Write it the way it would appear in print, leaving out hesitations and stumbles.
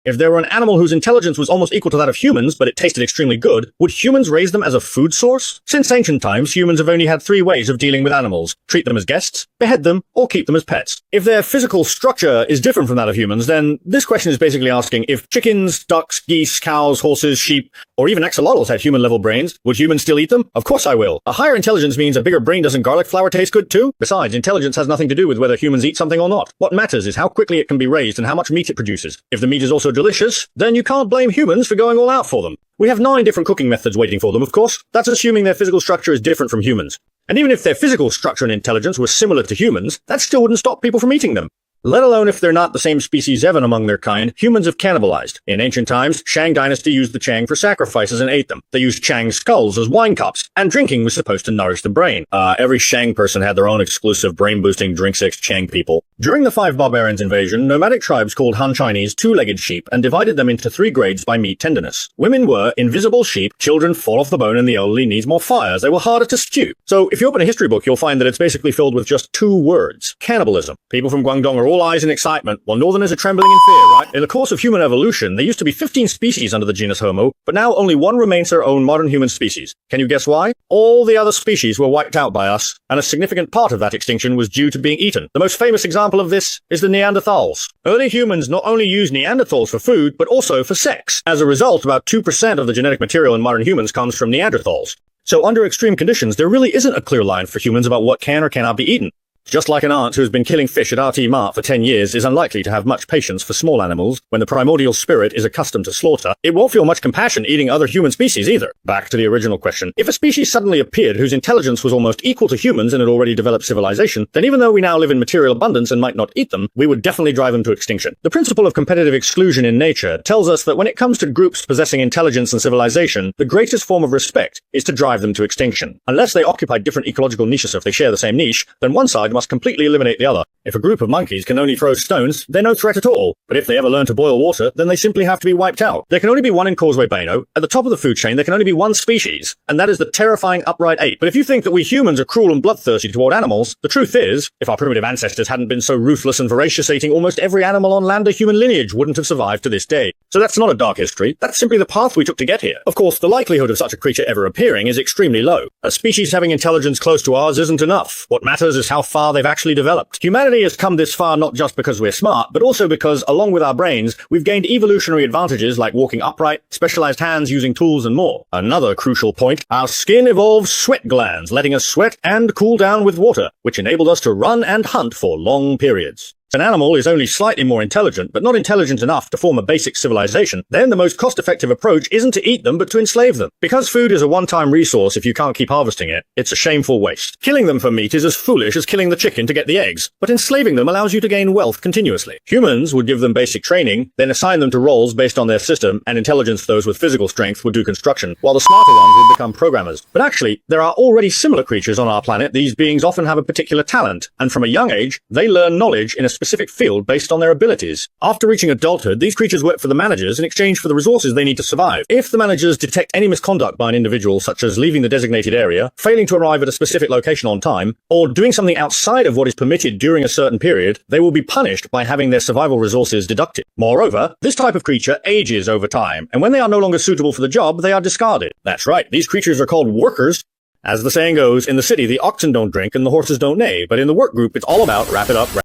If there were an animal whose intelligence was almost equal to that of humans, but it tasted extremely good, would humans raise them as a food source? Since ancient times, humans have only had three ways of dealing with animals: treat them as guests, behead them, or keep them as pets. If their physical structure is different from that of humans, then this question is basically asking if chickens, ducks, geese, cows, horses, sheep, or even axolotls had human-level brains, would humans still eat them? Of course I will. A higher intelligence means a bigger brain. Doesn't garlic flour taste good too? Besides, intelligence has nothing to do with whether humans eat something or not. What matters is how quickly it can be raised and how much meat it produces. If the meat is also delicious, then you can't blame humans for going all out for them. We have 9 different cooking methods waiting for them, of course. That's assuming their physical structure is different from humans. And even if their physical structure and intelligence were similar to humans, that still wouldn't stop people from eating them. Let alone if they're not the same species even among their kind, humans have cannibalized. In ancient times, Shang dynasty used the Chang for sacrifices and ate them. They used Chang skulls as wine cups, and drinking was supposed to nourish the brain. Every Shang person had their own exclusive brain-boosting drink sex Chang people. During the 5 barbarians invasion, nomadic tribes called Han Chinese 2-legged sheep and divided them into 3 grades by meat tenderness. Women were invisible sheep, children fall off the bone, and the elderly needs more fire as they were harder to stew. So if you open a history book, you'll find that it's basically filled with just 2 words: cannibalism. People from Guangdong are all eyes and excitement, while northerners are trembling in fear, right? In the course of human evolution, there used to be 15 species under the genus Homo, but now only 1 remains our own modern human species. Can you guess why? All the other species were wiped out by us, and a significant part of that extinction was due to being eaten. The most famous example of this is the Neanderthals. Early humans not only used Neanderthals for food, but also for sex. As a result, about 2% of the genetic material in modern humans comes from Neanderthals. So under extreme conditions, there really isn't a clear line for humans about what can or cannot be eaten. Just like an aunt who's been killing fish at RT Mart for 10 years is unlikely to have much patience for small animals when the primordial spirit is accustomed to slaughter, it won't feel much compassion eating other human species either. Back to the original question. If a species suddenly appeared whose intelligence was almost equal to humans and had already developed civilization, then even though we now live in material abundance and might not eat them, we would definitely drive them to extinction. The principle of competitive exclusion in nature tells us that when it comes to groups possessing intelligence and civilization, the greatest form of respect is to drive them to extinction. Unless they occupy different ecological niches, if they share the same niche, then one side must completely eliminate the other. If a group of monkeys can only throw stones, they're no threat at all. But if they ever learn to boil water, then they simply have to be wiped out. There can only be one in Causeway Bayno. At the top of the food chain, there can only be one species, and that is the terrifying upright ape. But if you think that we humans are cruel and bloodthirsty toward animals, the truth is, if our primitive ancestors hadn't been so ruthless and voracious, eating almost every animal on land, a human lineage wouldn't have survived to this day. So that's not a dark history. That's simply the path we took to get here. Of course, the likelihood of such a creature ever appearing is extremely low. A species having intelligence close to ours isn't enough. What matters is how far they've actually developed. Humanity has come this far not just because we're smart, but also because, along with our brains, we've gained evolutionary advantages like walking upright, specialized hands using tools, and more. Another crucial point, our skin evolved sweat glands, letting us sweat and cool down with water, which enabled us to run and hunt for long periods. If an animal is only slightly more intelligent, but not intelligent enough to form a basic civilization, then the most cost-effective approach isn't to eat them, but to enslave them. Because food is a one-time resource if you can't keep harvesting it, it's a shameful waste. Killing them for meat is as foolish as killing the chicken to get the eggs, but enslaving them allows you to gain wealth continuously. Humans would give them basic training, then assign them to roles based on their system, and intelligence those with physical strength would do construction, while the smarter ones would become programmers. But actually, there are already similar creatures on our planet. These beings often have a particular talent, and from a young age, they learn knowledge in a specific field based on their abilities. After reaching adulthood, these creatures work for the managers in exchange for the resources they need to survive. If the managers detect any misconduct by an individual, such as leaving the designated area, failing to arrive at a specific location on time, or doing something outside of what is permitted during a certain period, they will be punished by having their survival resources deducted. Moreover, this type of creature ages over time, and when they are no longer suitable for the job, they are discarded. That's right, these creatures are called workers. As the saying goes, in the city the oxen don't drink and the horses don't neigh, but in the work group it's all about wrap it up,